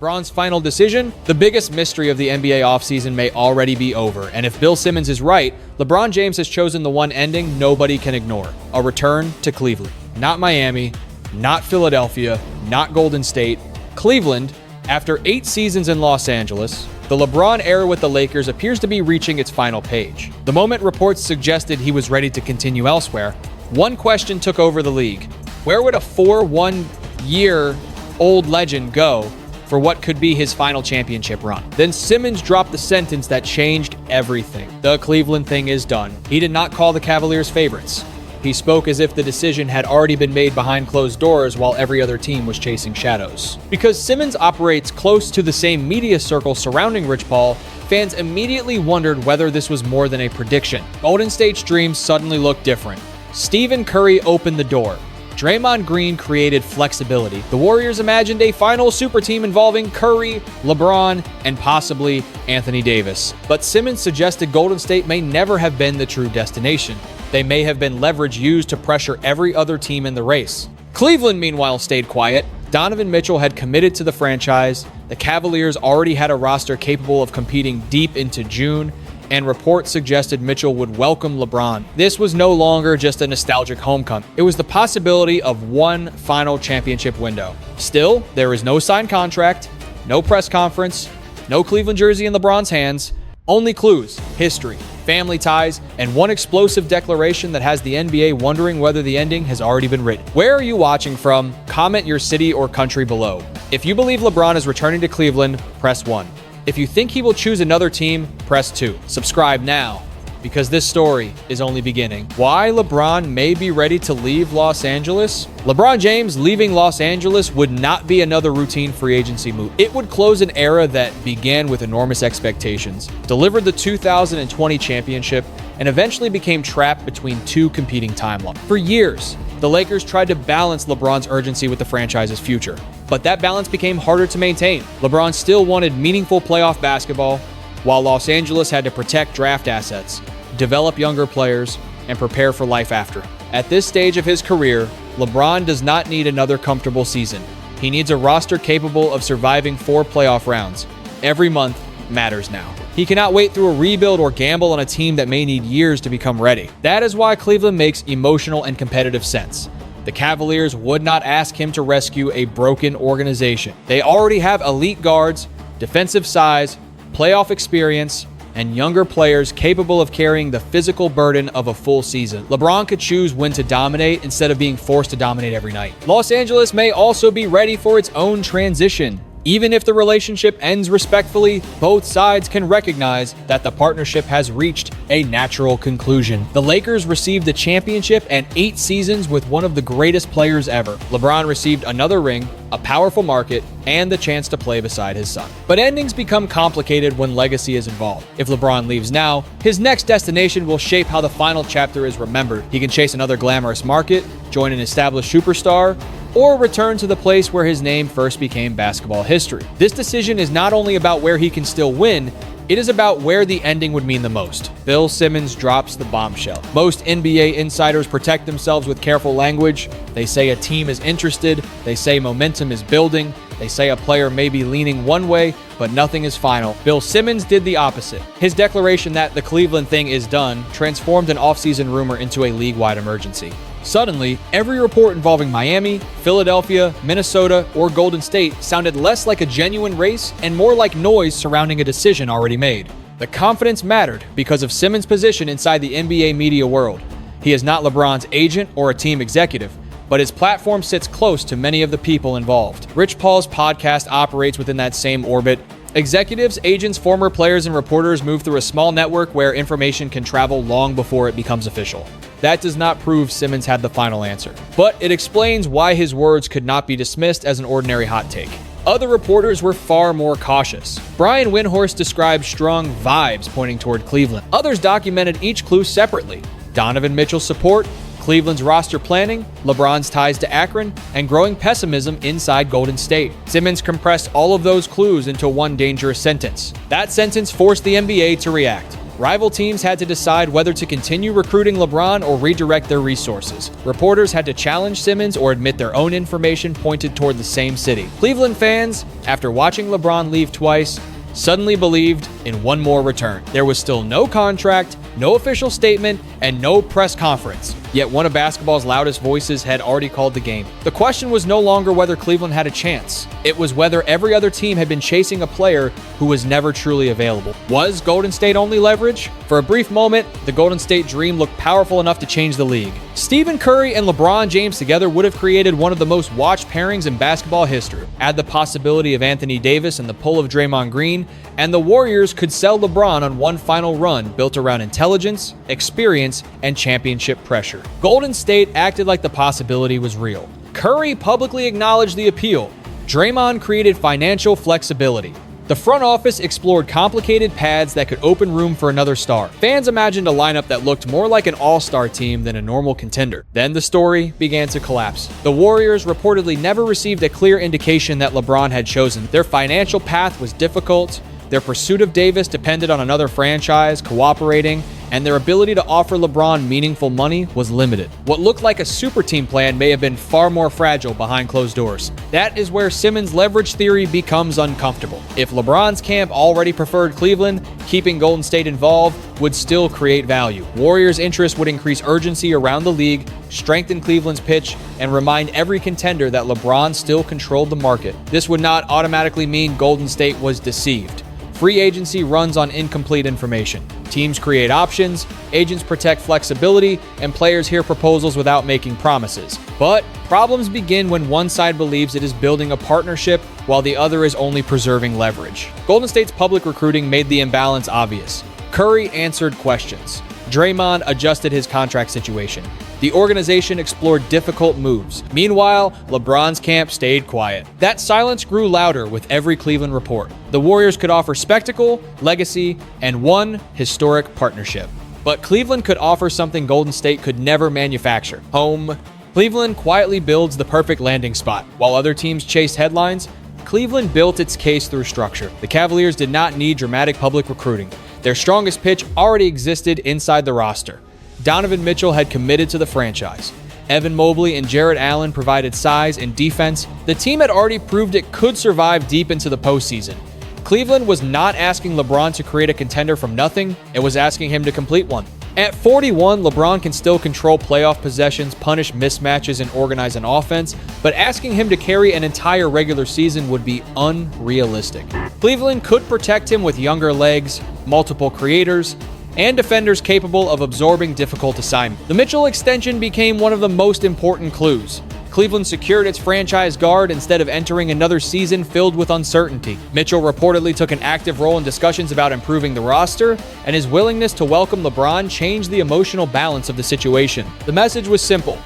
LeBron's final decision? The biggest mystery of the NBA offseason may already be over, and if Bill Simmons is right, LeBron James has chosen the one ending nobody can ignore: a return to Cleveland. Not Miami, not Philadelphia, not Golden State. Cleveland, after 8 seasons in Los Angeles, the LeBron era with the Lakers appears to be reaching its final page. The moment reports suggested he was ready to continue elsewhere, one question took over the league: where would a 4-1-year-old legend go for what could be his final championship run? Then Simmons dropped the sentence that changed everything. The Cleveland thing is done. He did not call the Cavaliers favorites. He spoke as if the decision had already been made behind closed doors while every other team was chasing shadows. Because Simmons operates close to the same media circle surrounding Rich Paul, fans immediately wondered whether this was more than a prediction. Golden State's dreams suddenly looked different. Stephen Curry opened the door. Draymond Green created flexibility. The Warriors imagined a final super team involving Curry, LeBron, and possibly Anthony Davis. But Simmons suggested Golden State may never have been the true destination. They may have been leverage used to pressure every other team in the race. Cleveland, meanwhile, stayed quiet. Donovan Mitchell had committed to the franchise. The Cavaliers already had a roster capable of competing deep into June, and reports suggested Mitchell would welcome LeBron. This was no longer just a nostalgic homecoming. It was the possibility of one final championship window. Still, there is no signed contract, no press conference, no Cleveland jersey in LeBron's hands, only clues, history, family ties, and one explosive declaration that has the NBA wondering whether the ending has already been written. Where are you watching from? Comment your city or country below. If you believe LeBron is returning to Cleveland, press 1. If you think he will choose another team, press 2. Subscribe now, because this story is only beginning. Why LeBron may be ready to leave Los Angeles? LeBron James leaving Los Angeles would not be another routine free agency move. It would close an era that began with enormous expectations, delivered the 2020 championship, and eventually became trapped between two competing timelines. For years, the Lakers tried to balance LeBron's urgency with the franchise's future, but that balance became harder to maintain. LeBron still wanted meaningful playoff basketball, while Los Angeles had to protect draft assets, develop younger players, and prepare for life after. At this stage of his career, LeBron does not need another comfortable season. He needs a roster capable of surviving 4 playoff rounds. Every month matters now. He cannot wait through a rebuild or gamble on a team that may need years to become ready. That is why Cleveland makes emotional and competitive sense. The Cavaliers would not ask him to rescue a broken organization. They already have elite guards, defensive size, playoff experience, and younger players capable of carrying the physical burden of a full season. LeBron could choose when to dominate instead of being forced to dominate every night. Los Angeles may also be ready for its own transition. Even if the relationship ends respectfully, both sides can recognize that the partnership has reached a natural conclusion. The Lakers received the championship and 8 seasons with one of the greatest players ever. LeBron received another ring, a powerful market, and the chance to play beside his son. But endings become complicated when legacy is involved. If LeBron leaves now, his next destination will shape how the final chapter is remembered. He can chase another glamorous market, join an established superstar, or return to the place where his name first became basketball history. This decision is not only about where he can still win, it is about where the ending would mean the most. Bill Simmons drops the bombshell. Most NBA insiders protect themselves with careful language. They say a team is interested. They say momentum is building. They say a player may be leaning one way, but nothing is final. Bill Simmons did the opposite. His declaration that the Cleveland thing is done transformed an offseason rumor into a league-wide emergency. Suddenly, every report involving Miami, Philadelphia, Minnesota, or Golden State sounded less like a genuine race and more like noise surrounding a decision already made. The confidence mattered because of Simmons' position inside the NBA media world. He is not LeBron's agent or a team executive, but his platform sits close to many of the people involved. Rich Paul's podcast operates within that same orbit. Executives, agents, former players, and reporters move through a small network where information can travel long before it becomes official. That does not prove Simmons had the final answer, but it explains why his words could not be dismissed as an ordinary hot take. Other reporters were far more cautious. Brian Windhorst described strong vibes pointing toward Cleveland. Others documented each clue separately: Donovan Mitchell's support, Cleveland's roster planning, LeBron's ties to Akron, and growing pessimism inside Golden State. Simmons compressed all of those clues into one dangerous sentence. That sentence forced the NBA to react. Rival teams had to decide whether to continue recruiting LeBron or redirect their resources. Reporters had to challenge Simmons or admit their own information pointed toward the same city. Cleveland fans, after watching LeBron leave twice, suddenly believed in one more return. There was still no contract, no official statement, and no press conference. Yet one of basketball's loudest voices had already called the game. The question was no longer whether Cleveland had a chance. It was whether every other team had been chasing a player who was never truly available. Was Golden State only leverage? For a brief moment, the Golden State dream looked powerful enough to change the league. Stephen Curry and LeBron James together would have created one of the most watched pairings in basketball history. Add the possibility of Anthony Davis and the pull of Draymond Green, and the Warriors could sell LeBron on one final run built around intelligence, experience, and championship pressure. Golden State acted like the possibility was real. Curry publicly acknowledged the appeal. Draymond created financial flexibility. The front office explored complicated paths that could open room for another star. Fans imagined a lineup that looked more like an all-star team than a normal contender. Then the story began to collapse. The Warriors reportedly never received a clear indication that LeBron had chosen. Their financial path was difficult. Their pursuit of Davis depended on another franchise cooperating, and their ability to offer LeBron meaningful money was limited. What looked like a super team plan may have been far more fragile behind closed doors. That is where Simmons' leverage theory becomes uncomfortable. If LeBron's camp already preferred Cleveland, keeping Golden State involved would still create value. Warriors' interest would increase urgency around the league, strengthen Cleveland's pitch, and remind every contender that LeBron still controlled the market. This would not automatically mean Golden State was deceived. Free agency runs on incomplete information. Teams create options, agents protect flexibility, and players hear proposals without making promises. But problems begin when one side believes it is building a partnership while the other is only preserving leverage. Golden State's public recruiting made the imbalance obvious. Curry answered questions. Draymond adjusted his contract situation. The organization explored difficult moves. Meanwhile, LeBron's camp stayed quiet. That silence grew louder with every Cleveland report. The Warriors could offer spectacle, legacy, and one historic partnership. But Cleveland could offer something Golden State could never manufacture: home. Cleveland quietly builds the perfect landing spot. While other teams chased headlines, Cleveland built its case through structure. The Cavaliers did not need dramatic public recruiting. Their strongest pitch already existed inside the roster. Donovan Mitchell had committed to the franchise. Evan Mobley and Jarrett Allen provided size and defense. The team had already proved it could survive deep into the postseason. Cleveland was not asking LeBron to create a contender from nothing. It was asking him to complete one. At 41, LeBron can still control playoff possessions, punish mismatches, and organize an offense, but asking him to carry an entire regular season would be unrealistic. Cleveland could protect him with younger legs, multiple creators, and defenders capable of absorbing difficult assignments. The Mitchell extension became one of the most important clues. Cleveland secured its franchise guard instead of entering another season filled with uncertainty. Mitchell reportedly took an active role in discussions about improving the roster, and his willingness to welcome LeBron changed the emotional balance of the situation. The message was simple: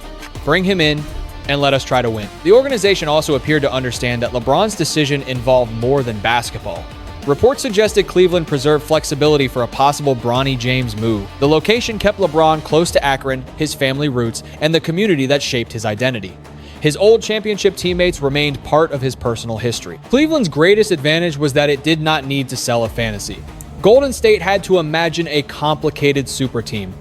bring him in and let us try to win. The organization also appeared to understand that LeBron's decision involved more than basketball. Reports suggested Cleveland preserved flexibility for a possible Bronny James move. The location kept LeBron close to Akron, his family roots, and the community that shaped his identity. His old championship teammates remained part of his personal history. Cleveland's greatest advantage was that it did not need to sell a fantasy. Golden State had to imagine a complicated super team.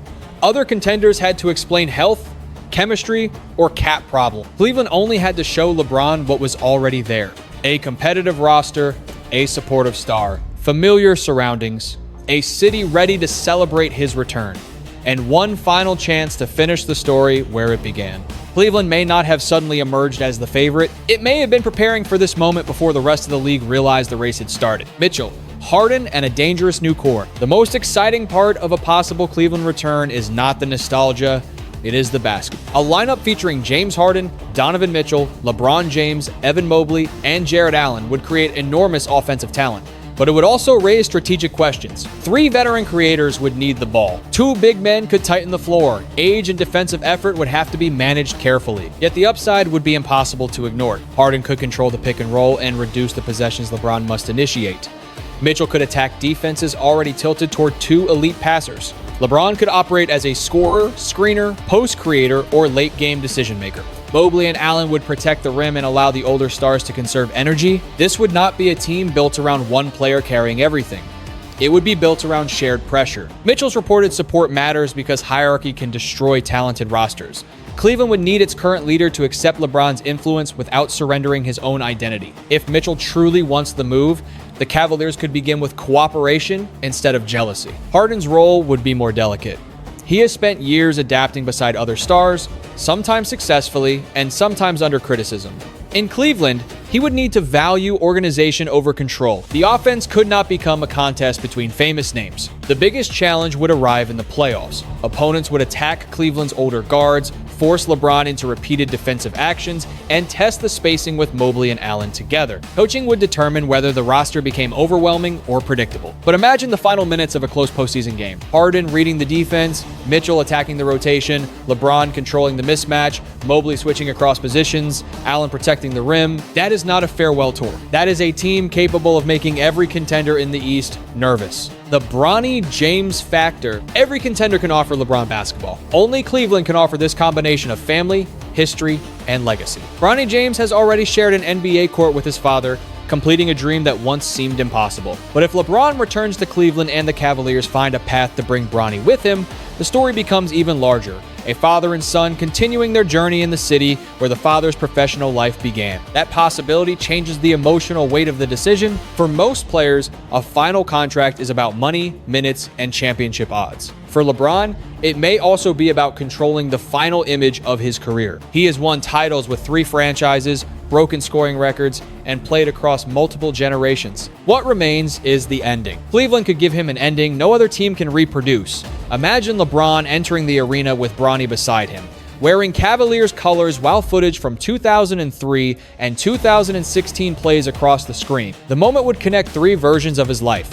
Other contenders had to explain health, chemistry, or cap problem. Cleveland only had to show LeBron what was already there: a competitive roster, a supportive star, familiar surroundings, a city ready to celebrate his return, and one final chance to finish the story where it began. Cleveland may not have suddenly emerged as the favorite. It may have been preparing for this moment before the rest of the league realized the race had started. Mitchell, Harden, and a dangerous new core. The most exciting part of a possible Cleveland return is not the nostalgia, it is the basketball. A lineup featuring James Harden, Donovan Mitchell, LeBron James, Evan Mobley, and Jarrett Allen would create enormous offensive talent. But it would also raise strategic questions. 3 veteran creators would need the ball. 2 big men could tighten the floor. Age and defensive effort would have to be managed carefully. Yet the upside would be impossible to ignore. Harden could control the pick and roll and reduce the possessions LeBron must initiate. Mitchell could attack defenses already tilted toward 2 elite passers. LeBron could operate as a scorer, screener, post creator, or late game decision maker. Mobley and Allen would protect the rim and allow the older stars to conserve energy. This would not be a team built around one player carrying everything. It would be built around shared pressure. Mitchell's reported support matters because hierarchy can destroy talented rosters. Cleveland would need its current leader to accept LeBron's influence without surrendering his own identity. If Mitchell truly wants the move, the Cavaliers could begin with cooperation instead of jealousy. Harden's role would be more delicate. He has spent years adapting beside other stars, sometimes successfully and sometimes under criticism. In Cleveland, he would need to value organization over control. The offense could not become a contest between famous names. The biggest challenge would arrive in the playoffs. Opponents would attack Cleveland's older guards, force LeBron into repeated defensive actions, and test the spacing with Mobley and Allen together. Coaching would determine whether the roster became overwhelming or predictable. But imagine the final minutes of a close postseason game. Harden reading the defense, Mitchell attacking the rotation, LeBron controlling the mismatch, Mobley switching across positions, Allen protecting the rim. That is not a farewell tour. That is a team capable of making every contender in the East nervous. The Bronny James factor. Every contender can offer LeBron basketball. Only Cleveland can offer this combination of family, history, and legacy. Bronny James has already shared an NBA court with his father, completing a dream that once seemed impossible. But if LeBron returns to Cleveland and the Cavaliers find a path to bring Bronny with him, the story becomes even larger. A father and son continuing their journey in the city where the father's professional life began. That possibility changes the emotional weight of the decision. For most players, a final contract is about money, minutes, and championship odds. For LeBron, it may also be about controlling the final image of his career. He has won titles with 3 franchises, broken scoring records, and played across multiple generations. What remains is the ending. Cleveland could give him an ending no other team can reproduce. Imagine LeBron entering the arena with Bronny beside him, wearing Cavaliers colors while footage from 2003 and 2016 plays across the screen. The moment would connect 3 versions of his life: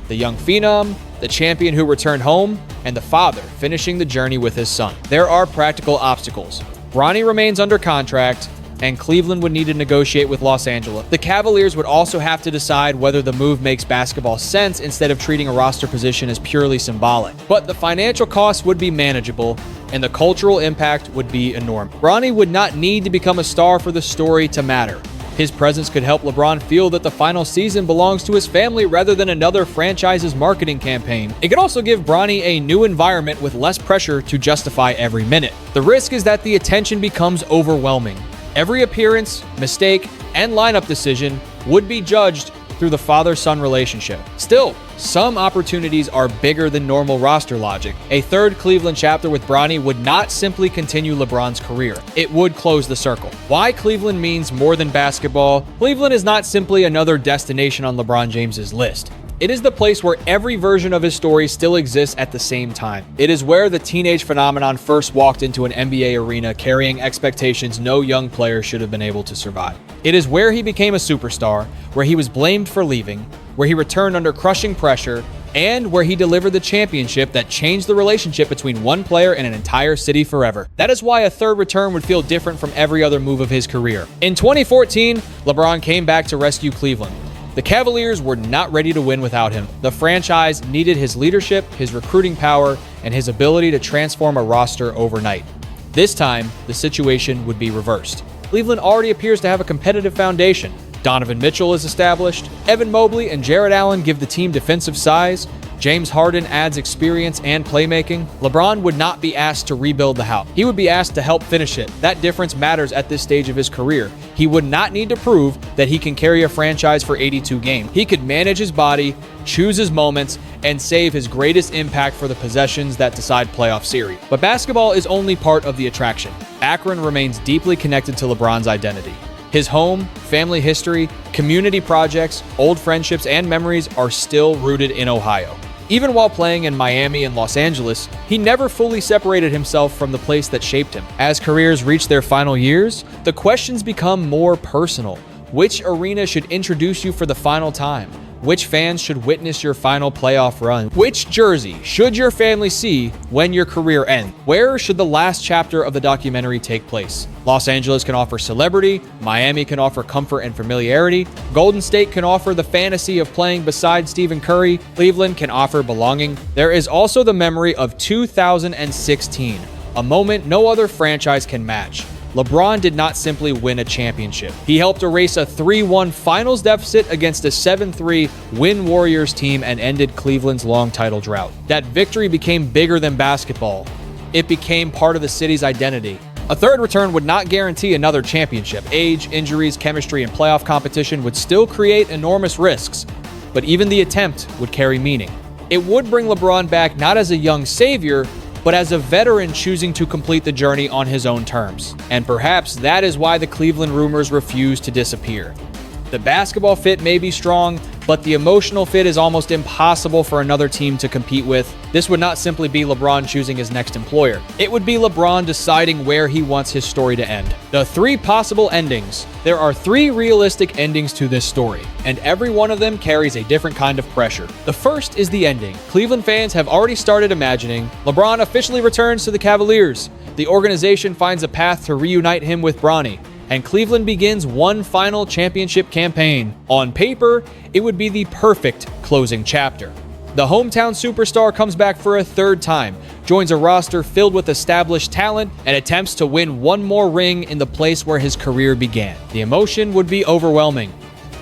the young phenom, the champion who returned home, and the father finishing the journey with his son. There are practical obstacles. Bronny remains under contract, and Cleveland would need to negotiate with Los Angeles. The Cavaliers would also have to decide whether the move makes basketball sense instead of treating a roster position as purely symbolic. But the financial costs would be manageable, and the cultural impact would be enormous. Bronny would not need to become a star for the story to matter. His presence could help LeBron feel that the final season belongs to his family rather than another franchise's marketing campaign. It could also give Bronny a new environment with less pressure to justify every minute. The risk is that the attention becomes overwhelming. Every appearance, mistake, and lineup decision would be judged through the father-son relationship. Still, some opportunities are bigger than normal roster logic. A third Cleveland chapter with Bronny would not simply continue LeBron's career. It would close the circle. Why Cleveland means more than basketball? Cleveland is not simply another destination on LeBron James's list. It is the place where every version of his story still exists at the same time. It is where the teenage phenomenon first walked into an NBA arena carrying expectations no young player should have been able to survive. It is where he became a superstar, where he was blamed for leaving, where he returned under crushing pressure, and where he delivered the championship that changed the relationship between one player and an entire city forever. That is why a third return would feel different from every other move of his career. In 2014, LeBron came back to rescue Cleveland. The Cavaliers were not ready to win without him. The franchise needed his leadership, his recruiting power, and his ability to transform a roster overnight. This time, the situation would be reversed. Cleveland already appears to have a competitive foundation. Donovan Mitchell is established. Evan Mobley and Jarrett Allen give the team defensive size. James Harden adds experience and playmaking. LeBron would not be asked to rebuild the house. He would be asked to help finish it. That difference matters at this stage of his career. He would not need to prove that he can carry a franchise for 82 games. He could manage his body, choose his moments, and save his greatest impact for the possessions that decide playoff series. But basketball is only part of the attraction. Akron remains deeply connected to LeBron's identity. His home, family history, community projects, old friendships, and memories are still rooted in Ohio. Even while playing in Miami and Los Angeles, he never fully separated himself from the place that shaped him. As careers reach their final years, the questions become more personal. Which arena should introduce you for the final time? Which fans should witness your final playoff run? Which jersey should your family see when your career ends? Where should the last chapter of the documentary take place? Los Angeles can offer celebrity, Miami can offer comfort and familiarity, Golden State can offer the fantasy of playing beside Stephen Curry, Cleveland can offer belonging. There is also the memory of 2016, a moment no other franchise can match. LeBron did not simply win a championship. He helped erase a 3-1 finals deficit against a 7-3 win Warriors team and ended Cleveland's long title drought. That victory became bigger than basketball. It became part of the city's identity. A third return would not guarantee another championship. Age, injuries, chemistry, and playoff competition would still create enormous risks, but even the attempt would carry meaning. It would bring LeBron back not as a young savior, but as a veteran choosing to complete the journey on his own terms. And perhaps that is why the Cleveland rumors refuse to disappear. The basketball fit may be strong, but the emotional fit is almost impossible for another team to compete with. This would not simply be LeBron choosing his next employer. It would be LeBron deciding where he wants his story to end. The 3 possible endings. There are 3 realistic endings to this story, and every one of them carries a different kind of pressure. The first is the ending. Cleveland fans have already started imagining LeBron officially returns to the Cavaliers. The organization finds a path to reunite him with Bronny, and Cleveland begins one final championship campaign. On paper, it would be the perfect closing chapter. The hometown superstar comes back for a 3rd time, joins a roster filled with established talent, and attempts to win one more ring in the place where his career began. The emotion would be overwhelming.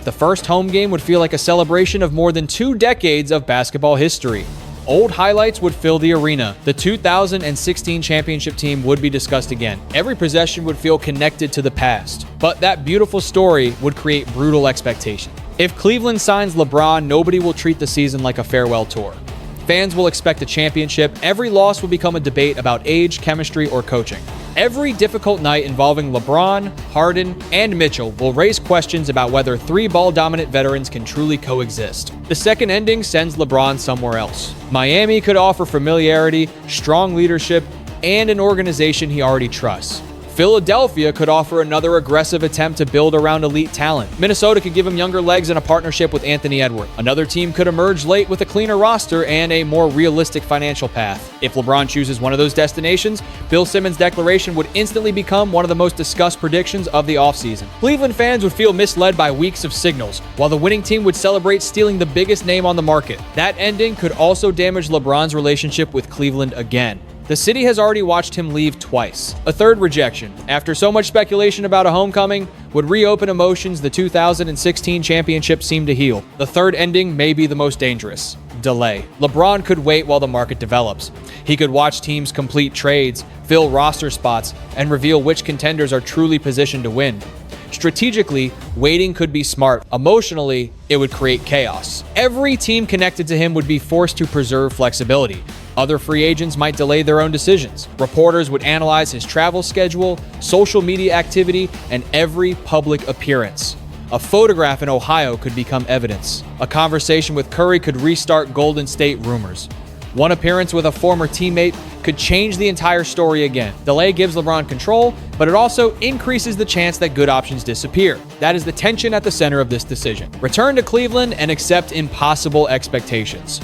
The first home game would feel like a celebration of more than 2 decades of basketball history. Old highlights would fill the arena. The 2016 championship team would be discussed again. Every possession would feel connected to the past. But that beautiful story would create brutal expectation. If Cleveland signs LeBron, nobody will treat the season like a farewell tour. Fans will expect a championship. Every loss will become a debate about age, chemistry, or coaching. Every difficult night involving LeBron, Harden, and Mitchell will raise questions about whether 3 ball-dominant veterans can truly coexist. The second ending sends LeBron somewhere else. Miami could offer familiarity, strong leadership, and an organization he already trusts. Philadelphia could offer another aggressive attempt to build around elite talent. Minnesota could give him younger legs and a partnership with Anthony Edwards. Another team could emerge late with a cleaner roster and a more realistic financial path. If LeBron chooses one of those destinations, Bill Simmons' declaration would instantly become one of the most discussed predictions of the offseason. Cleveland fans would feel misled by weeks of signals, while the winning team would celebrate stealing the biggest name on the market. That ending could also damage LeBron's relationship with Cleveland again. The city has already watched him leave twice. A third rejection, after so much speculation about a homecoming, would reopen emotions the 2016 championship seemed to heal. The third ending may be the most dangerous. Delay. LeBron could wait while the market develops. He could watch teams complete trades, fill roster spots, and reveal which contenders are truly positioned to win. Strategically, waiting could be smart. Emotionally, it would create chaos. Every team connected to him would be forced to preserve flexibility. Other free agents might delay their own decisions. Reporters would analyze his travel schedule, social media activity, and every public appearance. A photograph in Ohio could become evidence. A conversation with Curry could restart Golden State rumors. One appearance with a former teammate could change the entire story again. Delay gives LeBron control, but it also increases the chance that good options disappear. That is the tension at the center of this decision. Return to Cleveland and accept impossible expectations.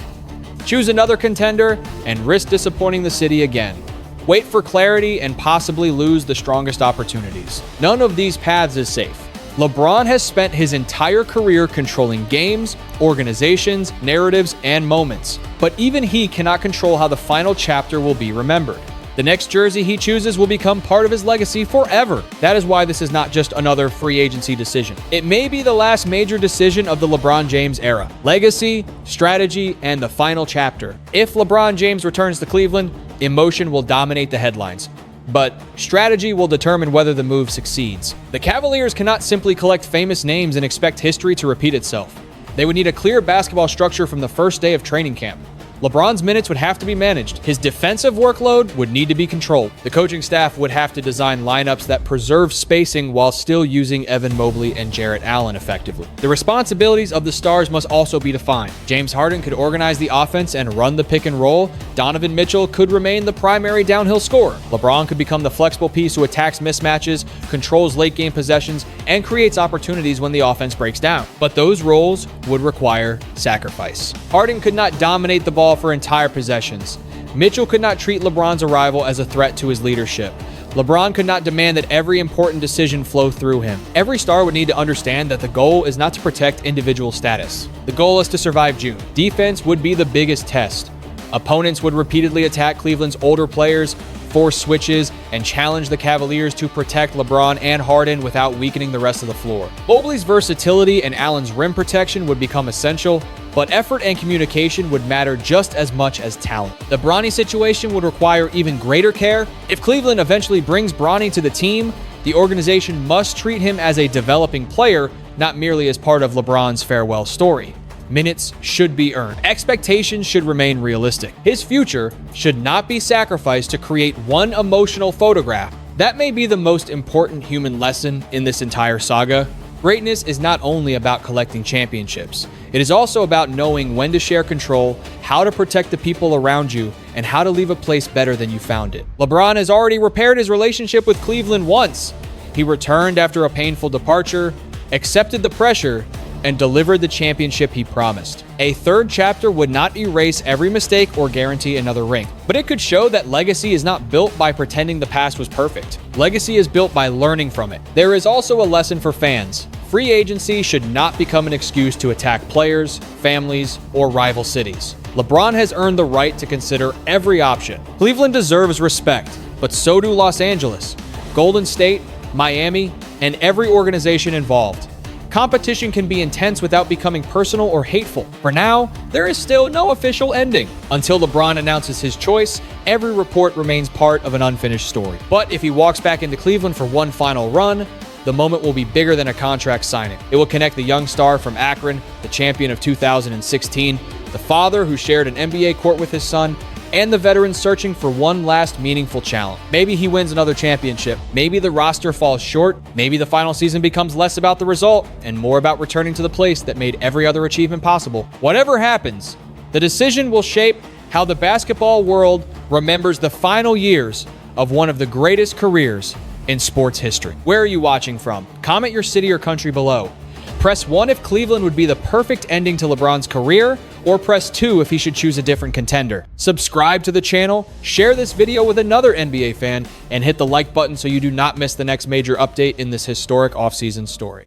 Choose another contender and risk disappointing the city again. Wait for clarity and possibly lose the strongest opportunities. None of these paths is safe. LeBron has spent his entire career controlling games, organizations, narratives, and moments. But even he cannot control how the final chapter will be remembered. The next jersey he chooses will become part of his legacy forever. That is why this is not just another free agency decision. It may be the last major decision of the LeBron James era. Legacy, strategy, and the final chapter. If LeBron James returns to Cleveland, emotion will dominate the headlines. But strategy will determine whether the move succeeds. The Cavaliers cannot simply collect famous names and expect history to repeat itself. They would need a clear basketball structure from the first day of training camp. LeBron's minutes would have to be managed. His defensive workload would need to be controlled. The coaching staff would have to design lineups that preserve spacing while still using Evan Mobley and Jarrett Allen effectively. The responsibilities of the stars must also be defined. James Harden could organize the offense and run the pick and roll. Donovan Mitchell could remain the primary downhill scorer. LeBron could become the flexible piece who attacks mismatches, controls late-game possessions, and creates opportunities when the offense breaks down. But those roles would require sacrifice. Harden could not dominate the ball for entire possessions. Mitchell could not treat LeBron's arrival as a threat to his leadership. LeBron could not demand that every important decision flow through him. Every star would need to understand that the goal is not to protect individual status. The goal is to survive June. Defense would be the biggest test. Opponents would repeatedly attack Cleveland's older players, force switches, and challenge the Cavaliers to protect LeBron and Harden without weakening the rest of the floor. Mobley's versatility and Allen's rim protection would become essential, but effort and communication would matter just as much as talent. The Bronny situation would require even greater care. If Cleveland eventually brings Bronny to the team, the organization must treat him as a developing player, not merely as part of LeBron's farewell story. Minutes should be earned. Expectations should remain realistic. His future should not be sacrificed to create one emotional photograph. That may be the most important human lesson in this entire saga. Greatness is not only about collecting championships. It is also about knowing when to share control, how to protect the people around you, and how to leave a place better than you found it. LeBron has already repaired his relationship with Cleveland once. He returned after a painful departure, accepted the pressure, and delivered the championship he promised. A third chapter would not erase every mistake or guarantee another ring, but it could show that legacy is not built by pretending the past was perfect. Legacy is built by learning from it. There is also a lesson for fans. Free agency should not become an excuse to attack players, families, or rival cities. LeBron has earned the right to consider every option. Cleveland deserves respect, but so do Los Angeles, Golden State, Miami, and every organization involved. Competition can be intense without becoming personal or hateful. For now, there is still no official ending. Until LeBron announces his choice, every report remains part of an unfinished story. But if he walks back into Cleveland for one final run, the moment will be bigger than a contract signing. It will connect the young star from Akron, the champion of 2016, the father who shared an NBA court with his son, and the veteran searching for one last meaningful challenge. Maybe he wins another championship. Maybe the roster falls short. Maybe the final season becomes less about the result and more about returning to the place that made every other achievement possible. Whatever happens, the decision will shape how the basketball world remembers the final years of one of the greatest careers in sports history. Where are you watching from? Comment your city or country below. Press 1 if Cleveland would be the perfect ending to LeBron's career, or press 2 if he should choose a different contender. Subscribe to the channel, share this video with another NBA fan, and hit the like button so you do not miss the next major update in this historic offseason story.